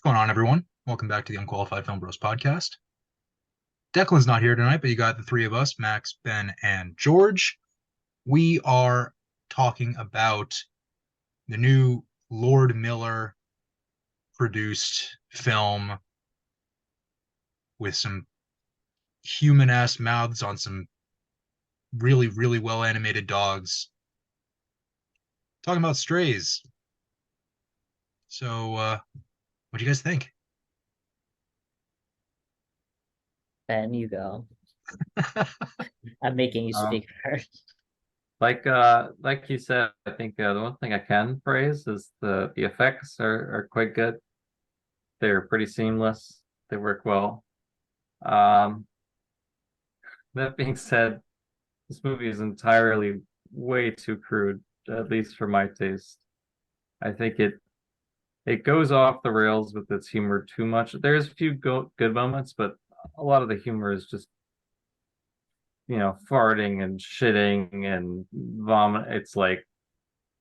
What's going on, everyone? Welcome back to the Unqualified Film Bros podcast. Declan's not here tonight, but you got the three of us, Max, Ben, and George. We are talking about the new Lord Miller produced film with some human-ass mouths on some really, really well animated dogs. Talking about Strays. So, what do you guys think? Ben, you go. I'm making you Um, speak first. like you said, I think the one thing I can praise is the effects are quite good. They're pretty seamless. They work well. Um, that being said, this movie is entirely way too crude, at least for my taste. I think it goes off the rails with its humor too much. There's a few good moments, but a lot of the humor is just farting and shitting and vomit. It's like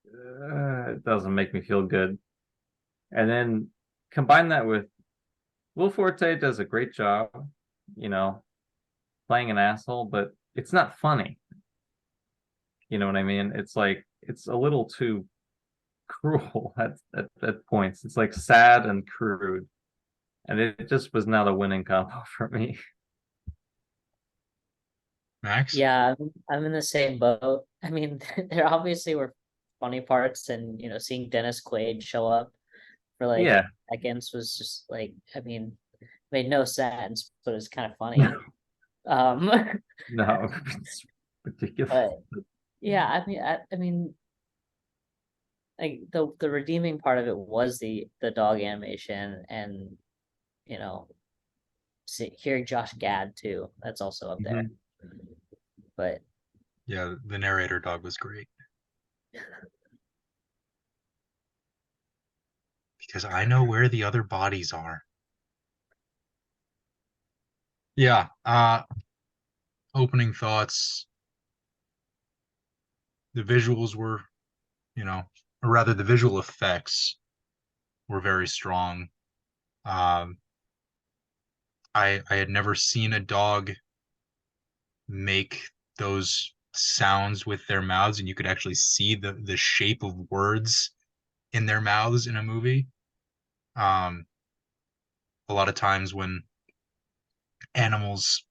it doesn't make me feel good. And then combine that with Will Forte does a great job, you know, playing an asshole, but it's not funny. You know what I mean? It's like it's a little too cruel at points. It's like sad and crude. And it just was not a winning combo for me. Max? Yeah, I'm in the same boat. I mean, there obviously were funny parts, and seeing Dennis Quaid show up for like Yeah, seconds was just like, I mean, made no sense, but it's kind of no, funny. Um, no, it's ridiculous. but yeah, I mean, like the redeeming part of it was the dog animation, and you know, hearing Josh Gad too. That's also up there, Mhm. but. Yeah, the narrator dog was great because I know where the other bodies are. Yeah, opening thoughts. The visuals were, or rather, the visual effects were very strong. Um, I had never seen a dog make those sounds with their mouths, and you could actually see the shape of words in their mouths in a movie. Um, a lot of times when animals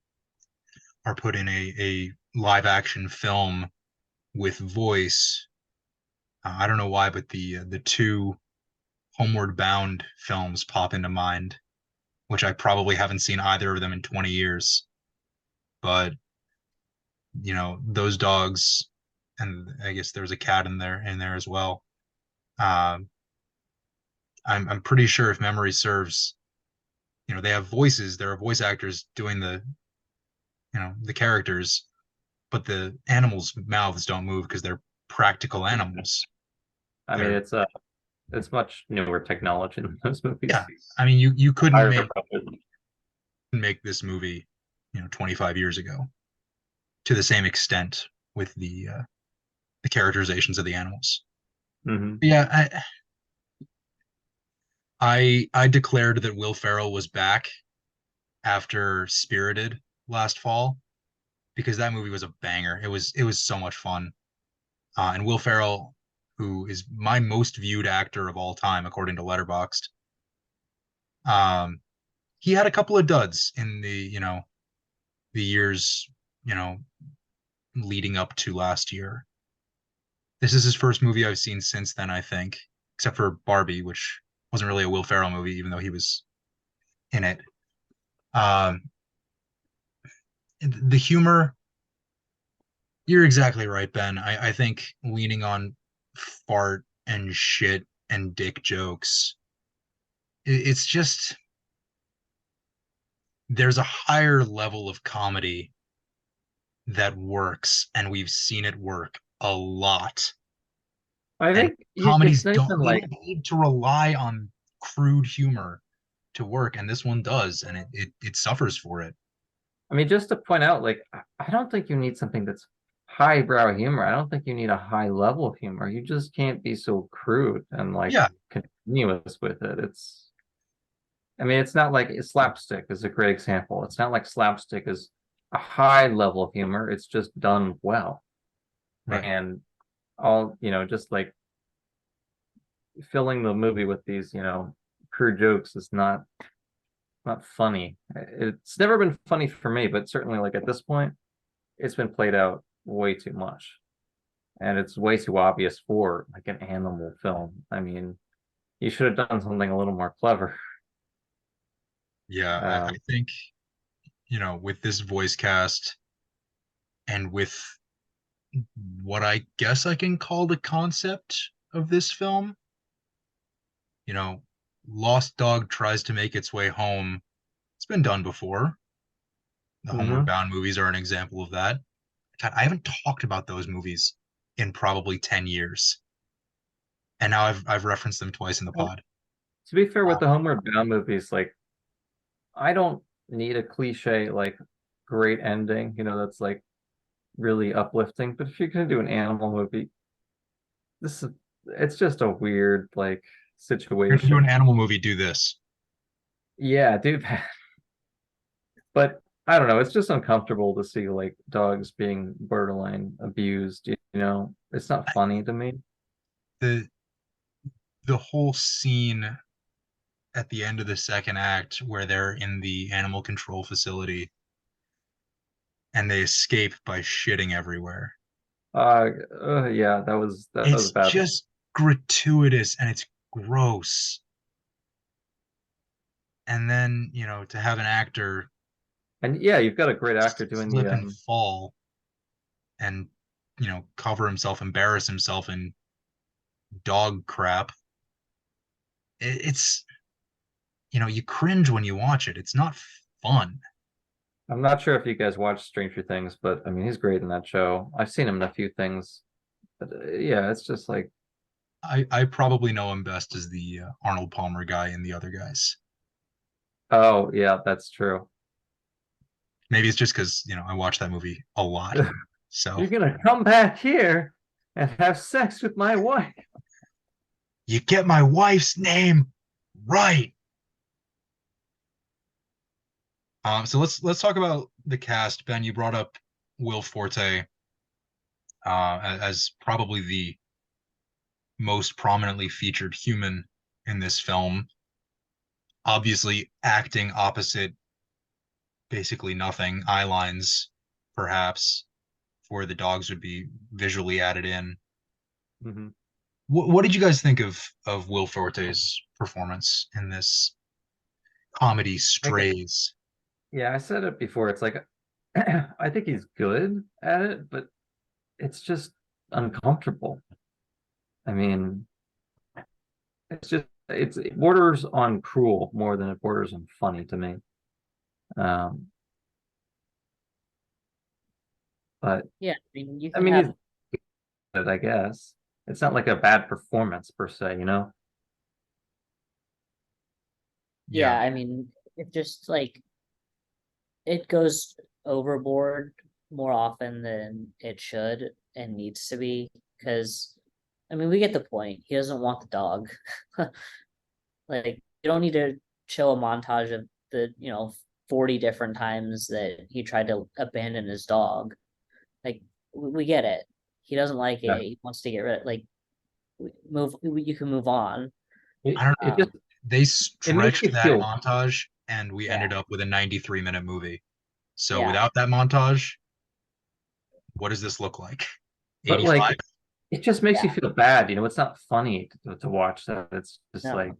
are put in a live action film with voice, I don't know why, but the two Homeward Bound films pop into mind, which I probably haven't seen either of them in 20 years. But, those dogs, and I guess there was a cat in there as well. Um, I'm pretty sure if memory serves, they have voices. There are voice actors doing the characters, but the animals' mouths don't move because they're practical animals. I mean, They're it's much newer technology in those movies. Yeah. I mean, you couldn't Higher make budget. this movie, 25 years ago to the same extent with the characterizations of the animals. Mhm. But yeah, I declared that Will Ferrell was back after Spirited last fall because that movie was a banger. It was so much fun. And Will Ferrell, who is my most viewed actor of all time according to Letterboxd, um, he had a couple of duds in the years, you know, leading up to last year. This is his first movie I've seen since then, I think, except for Barbie, which wasn't really a Will Ferrell movie, even though he was in it. Um, the humor, you're exactly right, Ben. I think leaning on fart and shit and dick jokes, it's just there's a higher level of comedy that works, and we've seen it work a lot. I And think it's comedies not don't even they like. don't need to rely on crude humor to work, and this one does, and it suffers for it. I mean, just to point out, like, I don't think you need something that's highbrow humor. I don't think you need a high level of humor. You just can't be so crude and like Yeah, continuous with it. It's I mean, it's not like slapstick is a great example. It's not like slapstick is a high level of humor. It's just done well. Right. And all, just like filling the movie with these, crude jokes is not funny. It's never been funny for me, but certainly like at this point, it's been played out way too much. And it's way too obvious for like an animal film. I mean, you should have done something a little more clever. Yeah, I Um, think, with this voice cast and with what I guess I can call the concept of this film, you know, Lost Dog tries to make its way home. It's been done before. The Homeward mhm. Bound movies are an example of that. God, I haven't talked about those movies in probably 10 years. And now I've referenced them twice in the pod. To be fair with Uh, the Homeward Bound movies, like I don't need a cliche like great ending, that's like really uplifting. But if you're gonna do an animal movie, this is it's just a weird like you're gonna do an situation. animal movie, do this. Yeah, dude. But I don't know, it's just uncomfortable to see like dogs being borderline abused, It's not funny to me. The the whole scene at the end of the second act where they're in the animal control facility and they escape by shitting everywhere. Yeah, that was It's bad. just gratuitous and it's gross. And then, to have an actor And yeah, you've got a great actor doing the slip and fall and, cover himself, embarrass himself in dog crap. It's, you cringe when you watch it. It's not fun. I'm not sure if you guys watch Stranger Things, but I mean he's great in that show. I've seen him in a few things. But yeah, it's just like, I probably know him best as the Arnold Palmer guy and the other guys. oh yeah, that's true. Maybe it's just because, I watch that movie a lot. So You're gonna come back here and have sex with my wife. you get my wife's name right. So let's talk about the cast. Ben, you brought up Will Forte as probably the most prominently featured human in this film. Obviously, acting opposite basically nothing. Eye lines, perhaps, where the dogs would be visually added in. Mhm. What did you guys think of Will Forte's performance in this comedy Like, Strays? yeah, I said it before. It's like I think he's good at it, but it's just uncomfortable. I mean, it borders on cruel more than it borders on funny to me. Um, but Yeah, I mean, you I can mean, he's have, good, I guess. It's not like a bad performance per se. Yeah, yeah, I mean, it just like it goes overboard more often than it should and needs to be because I mean, we get the point. He doesn't want the dog. Like, you don't need to show a montage of the, 40 different times that he tried to abandon his dog. Like, we get it. He doesn't like Yeah. it. He wants to get rid. Like, you can move on. I don't It just they it makes stretched you that feel montage and we Yeah, ended up with a 93-minute movie. So yeah, without that montage, what does this look like? but 85? like it just makes you yeah. feel bad. It's not funny to watch that. It's just like,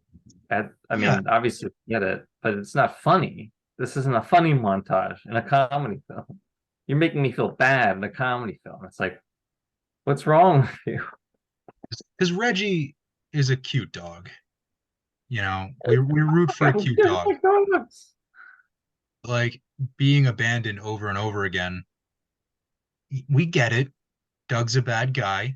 No, I Yeah, mean, obviously I get it, but it's not funny. This isn't a funny montage in a comedy film. You're making me feel bad in a comedy film. It's like, what's wrong with you? because Reggie is a cute dog. We root for a I cute just dog. like donuts. Like being abandoned over and over again. We get it. Doug's a bad guy.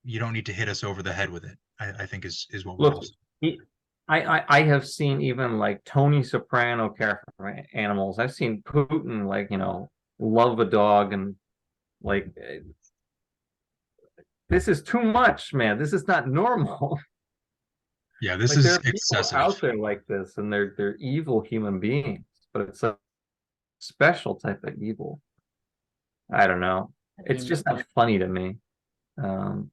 You don't need to hit us over the head with it. I think is what we're Look, all saying. he, I have seen even like Tony Soprano care for animals. I've seen Putin like, love a dog and like this is too much, man. This is not normal. Yeah, this Like there is are people excessive. out there like this, and they're evil human beings, but it's a special type of evil. I don't know. I It's mean, just not funny to me. Um,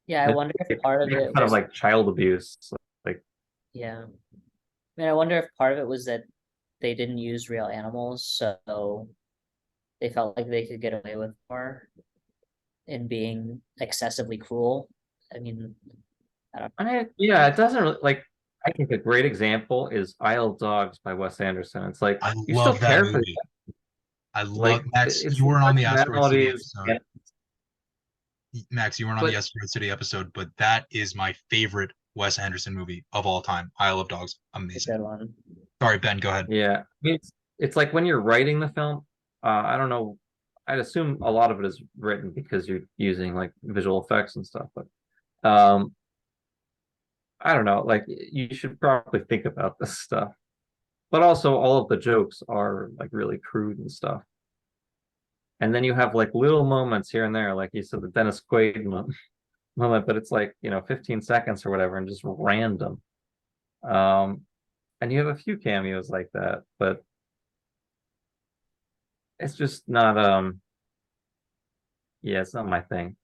yeah, I it's wonder if like, part of it's it kind of was, like child abuse. Like, yeah. I mean, I wonder if part of it was that they didn't use real animals, so they felt like they could get away with more in being excessively cruel. I mean, I don't. yeah, it doesn't really like. I think a great example is Isle of Dogs by Wes Anderson. It's like I you still love that care for movie. I love like Max. it's You the weren't on the Asteroid City personalities, episode. Max, you weren't on the but Asteroid City episode, but that is my favorite Wes Anderson movie of all time. Isle of Dogs, A amazing. good one. Sorry, Ben, go ahead. yeah, I mean, it's like when you're writing the film. I don't know. I'd assume a lot of it is written because you're using like visual effects and stuff, but um, I don't know. Like you should probably think about this stuff. But also, all of the jokes are like really crude and stuff. And then you have like little moments here and there, like you said, the Dennis Quaid moment, but it's like 15 seconds or whatever, and just random. Um, and you have a few cameos like that, but it's just not. Yeah, it's not my thing.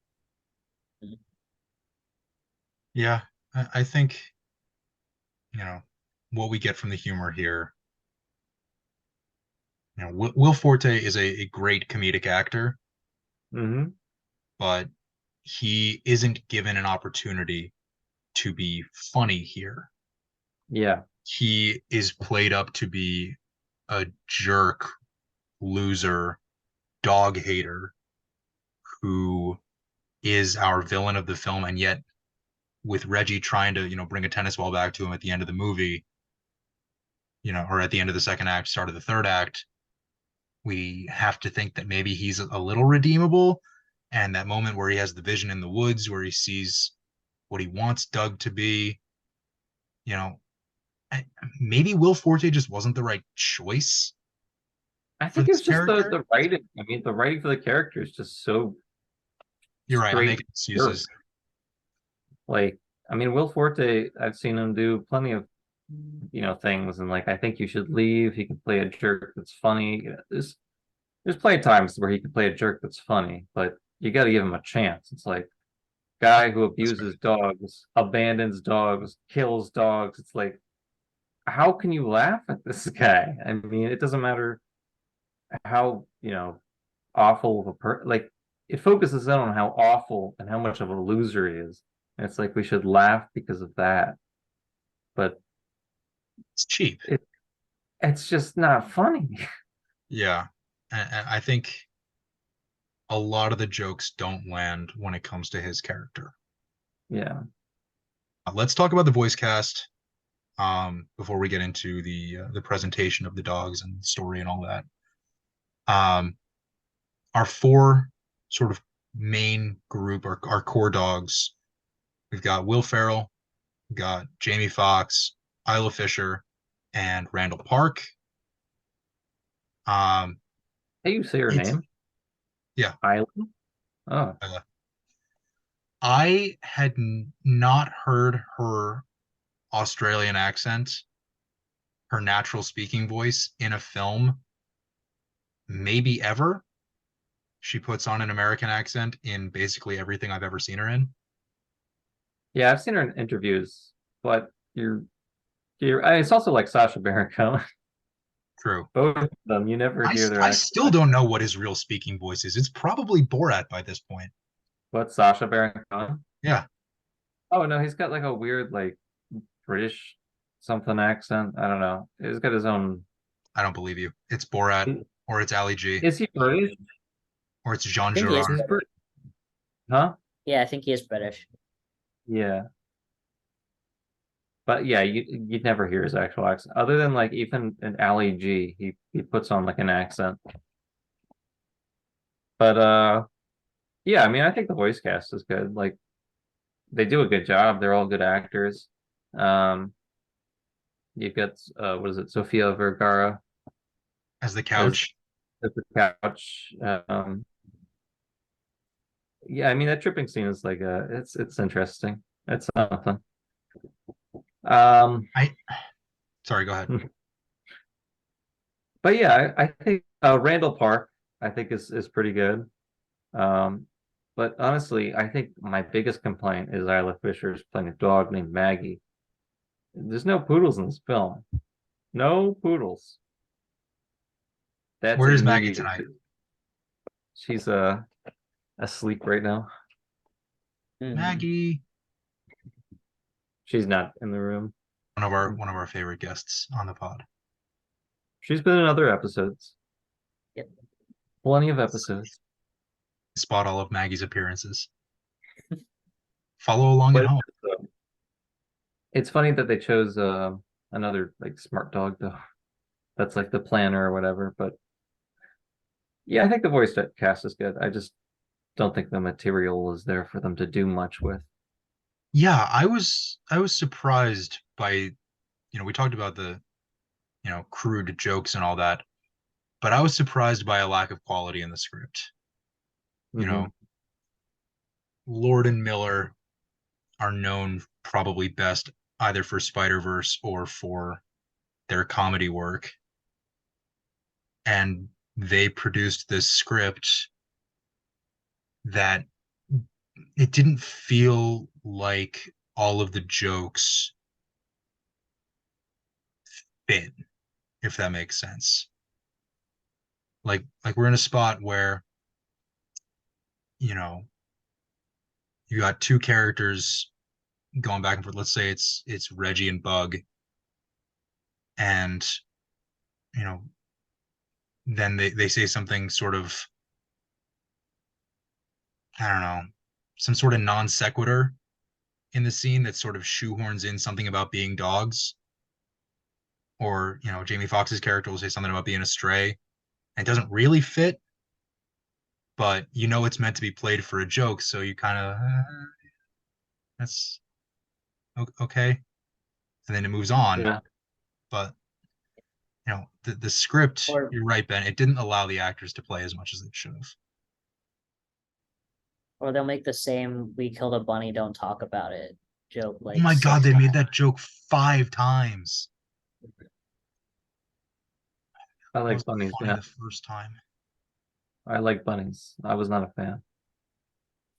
Yeah, I think, you know, what we get from the humor here, Will Forte is a great comedic actor, Hmm. but he isn't given an opportunity to be funny here. Yeah, He is played up to be a jerk, loser, dog hater who is our villain of the film, and yet with Reggie trying to, bring a tennis ball back to him at the end of the movie, or at the end of the second act, start of the third act, we have to think that maybe he's a little redeemable. And that moment where he has the vision in the woods where he sees what he wants Doug to be, you know, maybe Will Forte just wasn't the right choice I for think this it's just the character. the writing. I mean, the writing for the character is just so You're right. I'm straight making jerk. excuses. Like, I mean, Will Forte, I've seen him do plenty of things, and like I think you should leave. He can play a jerk that's funny. There's plenty of times where he can play a jerk that's funny, but you got to give him a chance. It's like guy who That's good. abuses dogs, abandons dogs, kills dogs. It's like how can you laugh at this guy? I mean, it doesn't matter how awful of a like it focuses in on how awful and how much of a loser he is. And it's like we should laugh because of that, but It's cheap. it's just not funny. Yeah. And I think a lot of the jokes don't land when it comes to his character. Yeah. Let's talk about the voice cast before we get into the presentation of the dogs and the story and all that. Um, our four sort of main group, our core dogs. We've got Will Ferrell, we've got Jamie Foxx, Isla Fisher, and Randall Park. Um, How you say her it's name? Yeah, Island? Oh, Isla. I had not heard her Australian accent, her natural speaking voice in a film, maybe ever. She puts on an American accent in basically everything I've ever seen her in. yeah, I've seen her in interviews, but it's also like Sacha Baron Cohen. True. Both of them, you never I, hear their I actual still don't accent. know what his real speaking voice is. It's probably Borat by this point. What, Sacha Baron Cohen? Yeah, Oh no, he's got like a weird like British something accent. I don't know. He's got his own. I don't believe you. It's Borat, or it's Ali G, Is he British? or it's I Jean think he is Girard. He's British. British, huh? Yeah, I think he is British. Yeah, but yeah, you'd never hear his actual accent, other than like even in Ali G, he puts on like an accent. But yeah, I mean, I think the voice cast is good. Like they do a good job. They're all good actors. Um, you've got what is it, Sofia Vergara As the as couch. the couch. Yeah, I mean that tripping scene is like it's interesting. It's something. I sorry, go ahead. But yeah, I think Randall Park, I think is pretty good. Um, but honestly, I think my biggest complaint is Isla Fisher's playing a dog named Maggie. There's no poodles in this film. No poodles. That's Where is Maggie immediate. tonight? She's asleep right now. Maggie, She's not in the room. one of our favorite guests on the pod. She's been in other episodes. Yep. Plenty of episodes. Spot all of Maggie's appearances. Follow along at But home. it's funny that they chose another like smart dog though. That's like the planner or whatever. But yeah, I think the voice cast is good. I just don't think the material is there for them to do much with. Yeah, I was surprised by, we talked about the, crude jokes and all that, but I was surprised by a lack of quality in the script. You Mhm. know, Lord and Miller are known probably best either for Spider-Verse or for their comedy work. And they produced this script that it didn't feel like all of the jokes fit, if that makes sense. Like we're in a spot where, you know, you got two characters going back and forth. Let's say it's Reggie and Bug, and you know, then they say something sort of, I don't know, some sort of non sequitur in the scene that sort of shoehorns in something about being dogs, or Jamie Foxx's character will say something about being a stray, and it doesn't really fit, but it's meant to be played for a joke, so you kind of that's okay, and then it moves on. Yeah. But the script, Or you're right, Ben, it didn't allow the actors to play as much as it should have. or they'll make the same "we killed a bunny, don't talk about it" joke Oh like my God, six they made times. that joke 5 times. I It was like bunnies. funny Yeah, the first time. I like bunnies. I was not a fan.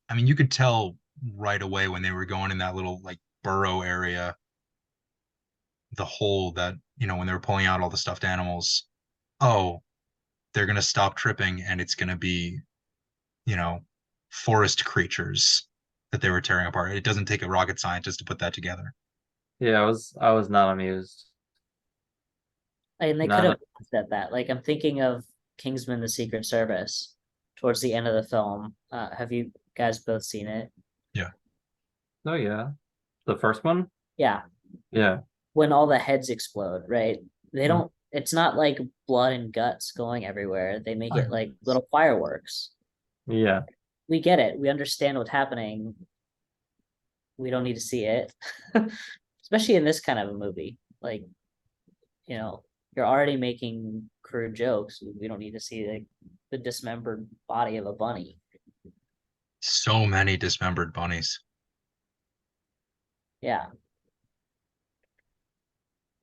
I mean, you could tell right away when they were going in that little like burrow area, the hole that, when they were pulling out all the stuffed animals. Oh, they're gonna stop tripping and it's gonna be, you know, forest creatures that they were tearing apart. It doesn't take a rocket scientist to put that together. Yeah, I was not amused. And they could Not have a, said that. Like I'm thinking of Kingsman: The Secret Service towards the end of the film. Have you guys both seen it? Yeah. oh yeah. The first one? Yeah, Yeah. when all the heads explode, right? They Mhm. don't. It's not like blood and guts going everywhere. They make it like Fireworks. little fireworks. Yeah. We get it. We understand what's happening. We don't need to see it, especially in this kind of a movie. Like, you're already making crude jokes. We don't need to see like the dismembered body of a bunny. So many dismembered bunnies. Yeah,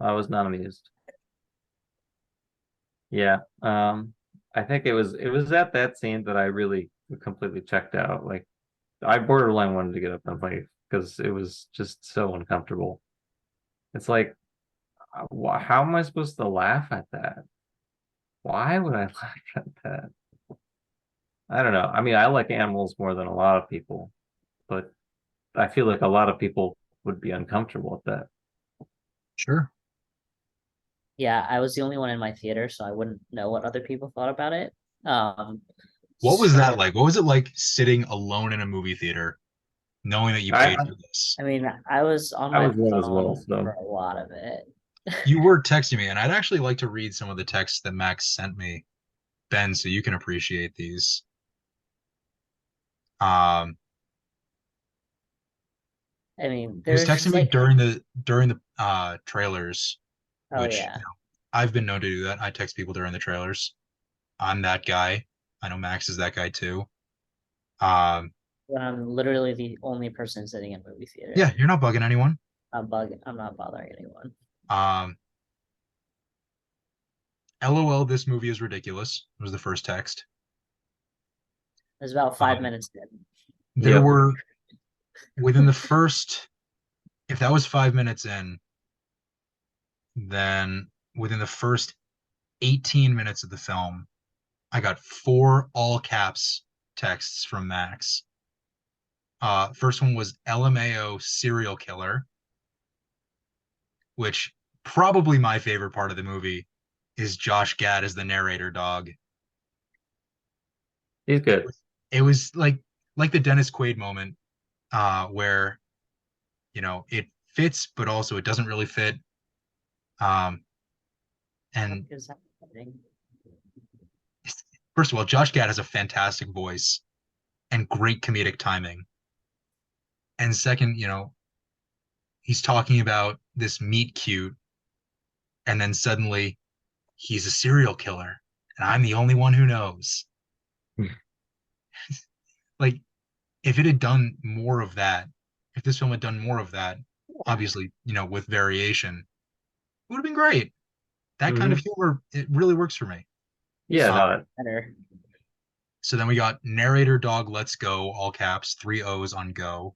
I was not amused. Yeah. I think it was at that scene that I really completely checked out. Like I borderline wanted to get up and leave because it was just so uncomfortable. It's like, how am I supposed to laugh at that? Why would I laugh at that? I don't know. I mean, I like animals more than a lot of people, but I feel like a lot of people would be uncomfortable with that. Sure. yeah. I was the only one in my theater, so I wouldn't know what other people thought about it. Um, What was that so like? What was it like sitting alone in a movie theater, knowing that you I paid for this? I mean, I was on I my was one as well, phone for so a lot of it. You were texting me, and I'd actually like to read some of the texts that Max sent me, Ben, so you can appreciate these. Um, I mean, he was there's texting just me like, during the trailers, oh which yeah, I've been known to do that. I text people during the trailers. I'm that guy. I know Max is that guy too. Um, when I'm literally the only person sitting in movie yeah, theater. you're not bugging anyone. I'm not bothering anyone. Um, LOL, this movie is ridiculous, was the first text. There's about 5 minutes in. There Yep. were, within the first, if that was 5 minutes in, then within the first 18 minutes of the film, I got 4 all caps texts from Max. First one was LMAO serial killer, which probably my favorite part of the movie is Josh Gad as the narrator dog. He's good. It was like the Dennis Quaid moment, where it fits, but also it doesn't really fit. Um, and Is that happening? first of all, Josh Gad has a fantastic voice and great comedic timing. And second, he's talking about this meet cute, and then suddenly he's a serial killer, and I'm the only one who knows. Like, if it had done more of that, if this film had done more of that, obviously, with variation, it would have been great. That kind of Mhm. humor, it really works for me. Yeah, Uh, no, Better. so then we got narrator dog, let's go, all caps, 3 O's on go.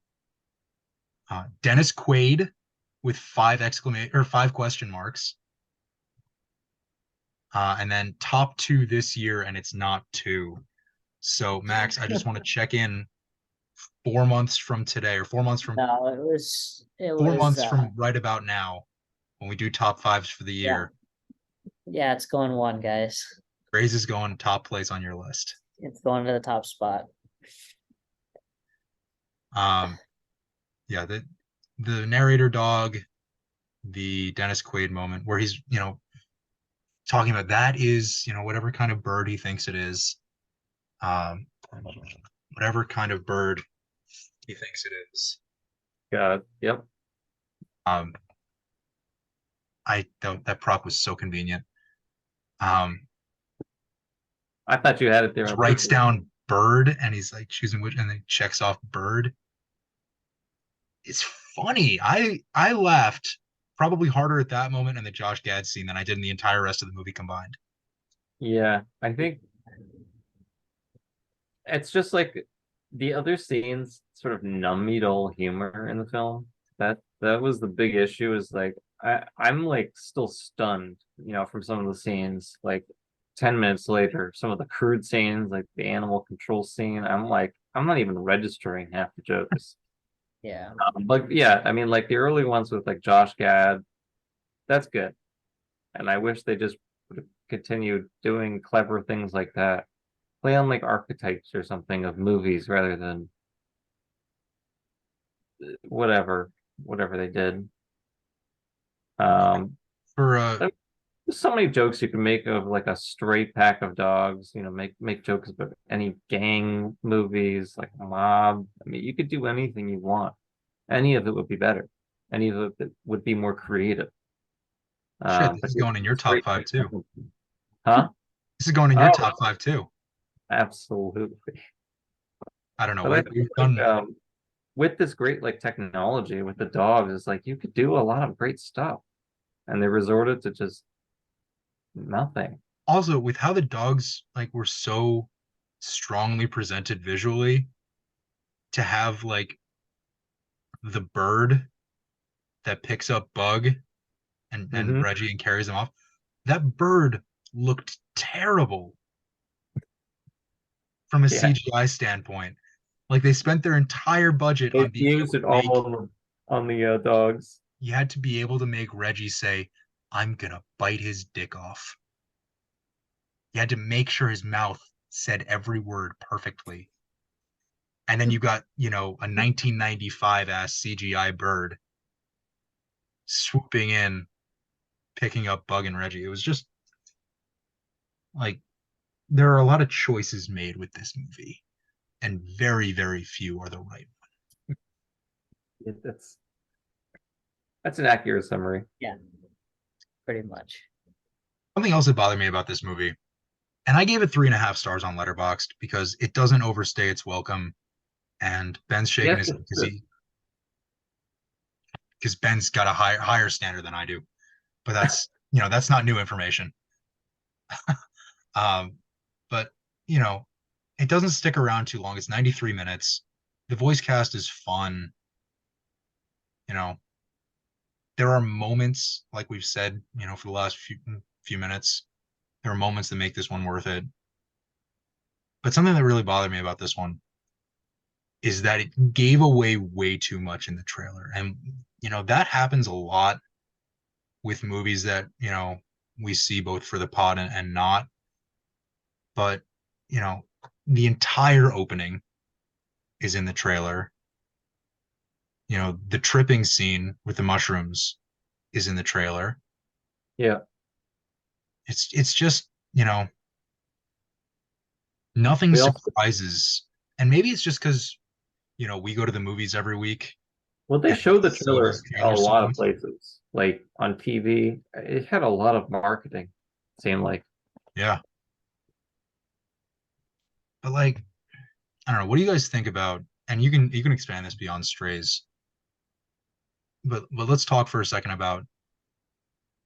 Dennis Quaid with 5 question marks. And then top 2 this year, and it's not 2. So Max, I just want to check in 4 months from today, or 4 months from No, it four was months from right about now, when we do top 5s for the yeah. year. Yeah, it's going one, guys. Graze is going top place on your list. It's going to the top spot. Yeah, the narrator dog, the Dennis Quaid moment where he's, talking about that is, whatever kind of bird he thinks it is. Um, whatever kind of bird he thinks it is. God, yep. Um, that prop was so convenient. Um, I thought you had it there he on writes purpose. down bird and he's like choosing which, and then checks off bird. It's funny. I laughed probably harder at that moment in the Josh Gad scene than I did in the entire rest of the movie combined. Yeah, I think it's just like the other scenes sort of numb me to all humor in the film. That was the big issue, is like I'm like still stunned, from some of the scenes. Like 10 minutes later, some of the crude scenes, like the animal control scene, I'm like, I'm not even registering half the jokes. Yeah. But yeah, I mean, like the early ones with like Josh Gad, that's good. And I wish they just would have continued doing clever things like that. Play on like archetypes or something of movies rather than whatever they did. Um, For there's so many jokes you can make of like a stray pack of dogs. Make jokes about any gang movies, like Mob. I mean, you could do anything you want. Any of it would be better. Any of it would be more creative. shit, this But is yeah, going in your it's top great. 5 too. Huh? This is going in your Oh, top 5 too. absolutely. I don't know. But I We've think like done with this great like technology with the dogs, it's like you could do a lot of great stuff, and they resorted to just nothing. also with how the dogs were so strongly presented visually, to have like the bird that picks up Bug and Hmm. Reggie and carries him off. That bird looked terrible from a Yeah, CGI standpoint. Like they spent their entire budget they on being able used to it make all on the dogs. you had to be able to make Reggie say, "I'm gonna bite his dick off." You had to make sure his mouth said every word perfectly. And then you got, a 1995 ass CGI bird swooping in, picking up Bug and Reggie. It was just like there are a lot of choices made with this movie, and very, very few are the right. Yeah, that's an accurate summary. Yeah. Pretty much. Something else that bothered me about this movie, and I gave it 3.5 stars on Letterboxd because it doesn't overstay its welcome. And Ben's shaking Yes, his head it's good. because Ben's got a higher standard than I do. But that's that's not new information. Um, but you know, it doesn't stick around too long. It's 93 minutes. The voice cast is fun. You know, there are moments, like we've said, for the last few minutes, there are moments that make this one worth it. But something that really bothered me about this one is that it gave away way too much in the trailer. And, that happens a lot with movies that, we see both for the pod and not. But, you know, the entire opening is in the trailer. The tripping scene with the mushrooms is in the trailer. Yeah. It's just, nothing We also, surprises. And maybe it's just because, we go to the movies every week well, they and showed the see those trailer a trailers so lot of much. places, like on TV. It had a lot of marketing, it seemed like. Yeah. But like, I don't know, what do you guys think about, and you can expand this beyond Strays, but let's talk for a second about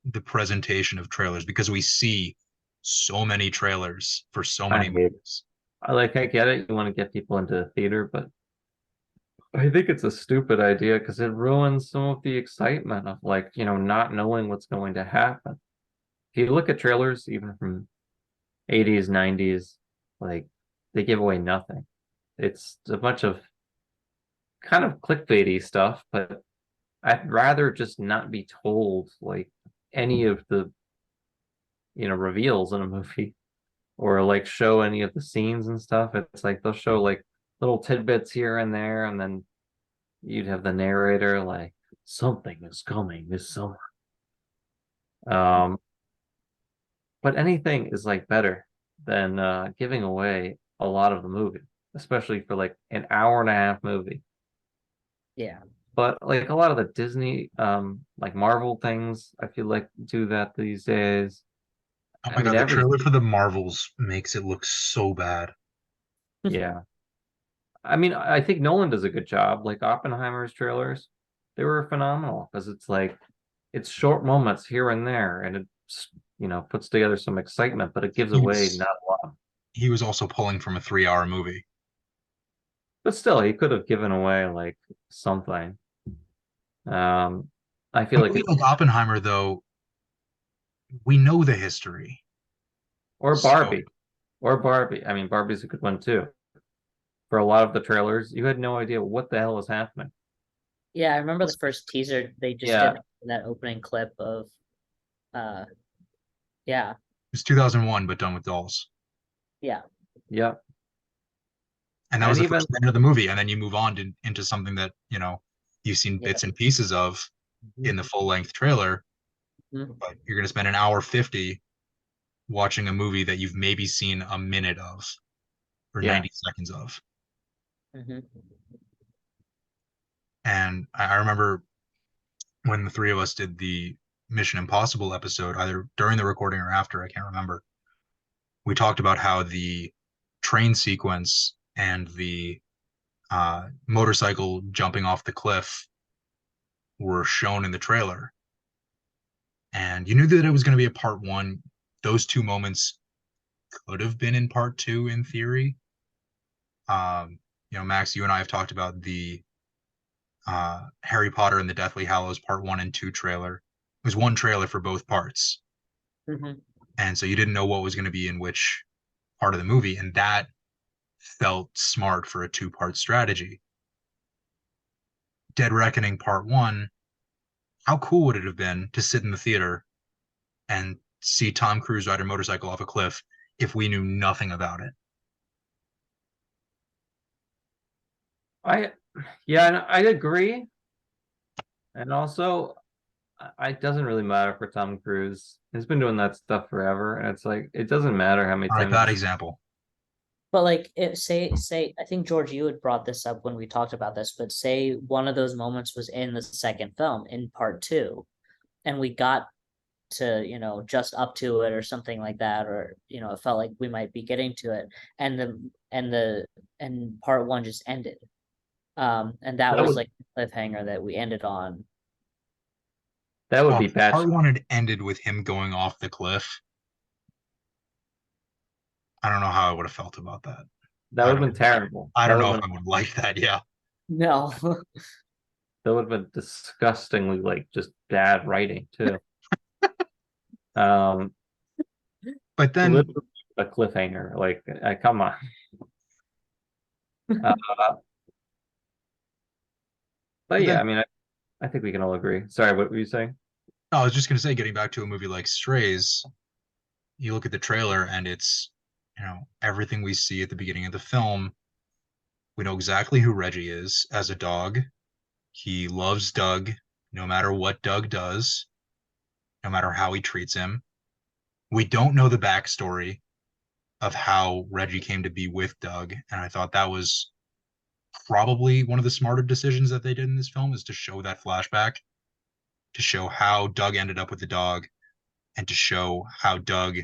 the presentation of trailers because we see so many trailers for so I many hate it. movies. I get it. You want to get people into the theater, but I think it's a stupid idea because it ruins some of the excitement of like, not knowing what's going to happen. If you look at trailers, even from 80s, 90s, like they give away nothing. It's a bunch of kind of clickbaity stuff, but I'd rather just not be told like any of the, reveals in a movie or like show any of the scenes and stuff. It's like they'll show like little tidbits here and there, and then you'd have the narrator like something is coming this summer. Um, but anything is like better than giving away a lot of the movie, especially for like an hour and a half movie. Yeah. But like a lot of the Disney, like Marvel things, I feel like do that these days. Oh I my mean, God, the every, trailer for the Marvels makes it look so bad. yeah. I mean, I think Nolan does a good job. Like Oppenheimer's trailers, they were phenomenal because it's like it's short moments here and there, and it's puts together some excitement, but it gives He away was not a lot. he was also pulling from a 3-hour movie. But still, he could have given away like something. Um, I A feel like movie it's like Oppenheimer, though, we know the history. or So Barbie, or Barbie. I mean, Barbie's a good one too. For a lot of the trailers, you had no idea what the hell was happening. Yeah, I remember the first teaser they just Yeah, did that opening clip of uh yeah, it's 2001, but done with dolls. yeah. yeah, And that was and the even first minute of the movie. And then you move on into something that, you've seen Yeah. bits and pieces of in the full length trailer, Mhm. but you're going to spend an hour 50 watching a movie that you've maybe seen a minute of or yeah, 90 seconds of. Mhm. And I remember when the three of us did the Mission Impossible episode, either during the recording or after, I can't remember. We talked about how the train sequence and the motorcycle jumping off the cliff were shown in the trailer. And you knew that it was going to be a part one. Those two moments could have been in part two in theory. Max, you and I have talked about the Harry Potter and the Deathly Hallows part one and two trailer. It was one trailer for both parts. Mhm. And so you didn't know what was going to be in which part of the movie. And that felt smart for a two-part strategy. Dead Reckoning part one, how cool would it have been to sit in the theater and see Tom Cruise ride a motorcycle off a cliff if we knew nothing about it? I yeah, and I agree. And also, it doesn't really matter for Tom Cruise. He's been doing that stuff forever, and it's like it doesn't matter how many All right, times bad you. example. But like it say I think George you had brought this up when we talked about this, but say one of those moments was in the second film in part two, and we got to, just up to it or something like that, or it felt like we might be getting to it, and part one just ended. And that That was would like the cliffhanger that we ended on. That would Oh, be bad. part one had ended with him going off the cliff. I don't know how I would have felt about that. That I would have don't been terrible. I That don't would know have if I been would like that. Yeah. No. that would have been disgustingly like just bad writing too. Um, But then literally a cliffhanger. Like, come on. Uh, but but yeah, then I mean, I think we can all agree. Sorry, what were you saying? I was just gonna say, getting back to a movie like Strays, you look at the trailer and it's, everything we see at the beginning of the film. We know exactly who Reggie is as a dog. He loves Doug no matter what Doug does, no matter how he treats him. We don't know the backstory of how Reggie came to be with Doug, and I thought that was probably one of the smarter decisions that they did in this film, is to show that flashback, to show how Doug ended up with the dog, and to show how Doug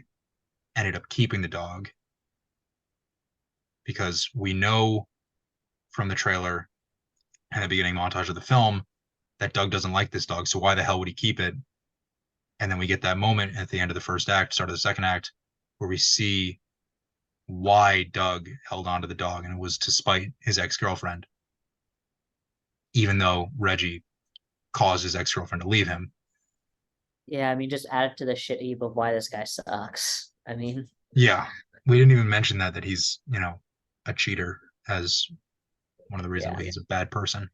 ended up keeping the dog. Because we know from the trailer and the beginning montage of the film that Doug doesn't like this dog, so why the hell would he keep it? And then we get that moment at the end of the first act, start of the second act, where we see why Doug held on to the dog, and it was to spite his ex-girlfriend, even though Reggie caused his ex-girlfriend to leave him. Yeah, I mean, just add it to the shit heap of why this guy sucks. I mean, Yeah, we didn't even mention that he's, a cheater, as one of the reasons yeah. why he's a bad person.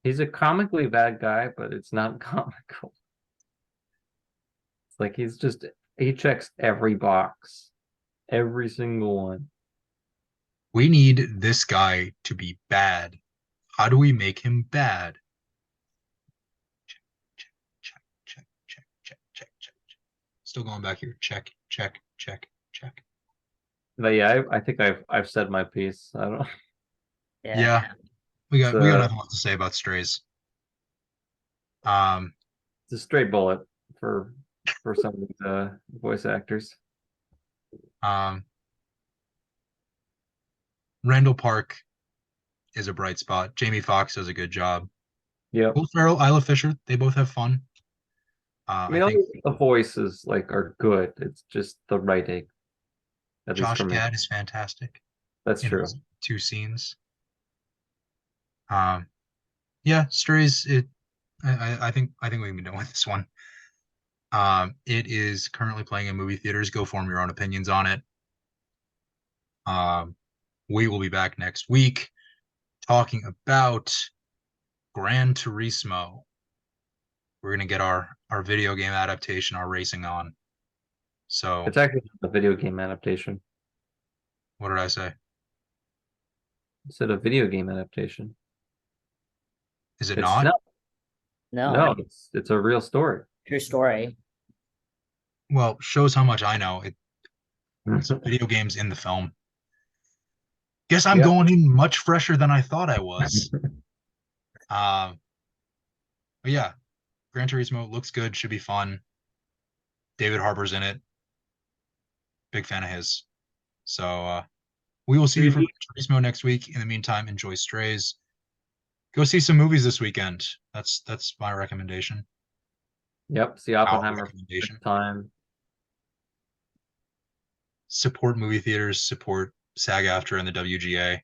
He's a comically bad guy, but it's not comical. It's like he checks every box, every single one. We need this guy to be bad. How do we make him bad? Check, check, check, check, check, check, check. Still going back here. Check, check, check, check. But yeah, I think I've said my piece. I don't. Yeah. Yeah, we got It's nothing left to say about Strays. Um, it's a straight bullet for some of these voice actors. um, Randall Park is a bright spot. Jamie Foxx does a good job. Yep. Will Ferrell, Isla Fisher, they both have fun. I I mean, all think the voices like are good. It's just the writing, at least Josh for me. Gad is fantastic That's in true. those two scenes. Um, yeah, Strays. I think we can be done with this one. It is currently playing in movie theaters. Go form your own opinions on it. Um, we will be back next week talking about Gran Turismo. We're gonna get our video game adaptation, our racing on. So It's actually a video game adaptation. what did I say? Instead of video game adaptation. Is it It's not? not. No, No, it's a real story. true story. Well, shows how much I know. It's video games in the film. Guess I'm Yep. going in much fresher than I thought I was. Um, but yeah, Gran Turismo looks good, should be fun. David Harbour's in it. Big fan of his. So we will see you for Gran Turismo next week. In the meantime, enjoy Strays. Go see some movies this weekend. That's my recommendation. Yep. See Our Oppenheimer for the recommendation. fifth time. Support movie theaters, support SAG-AFTRA and the WGA.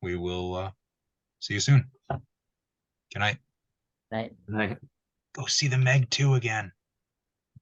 We will see you soon. Good night. Right. Right. Go see the Meg 2 again.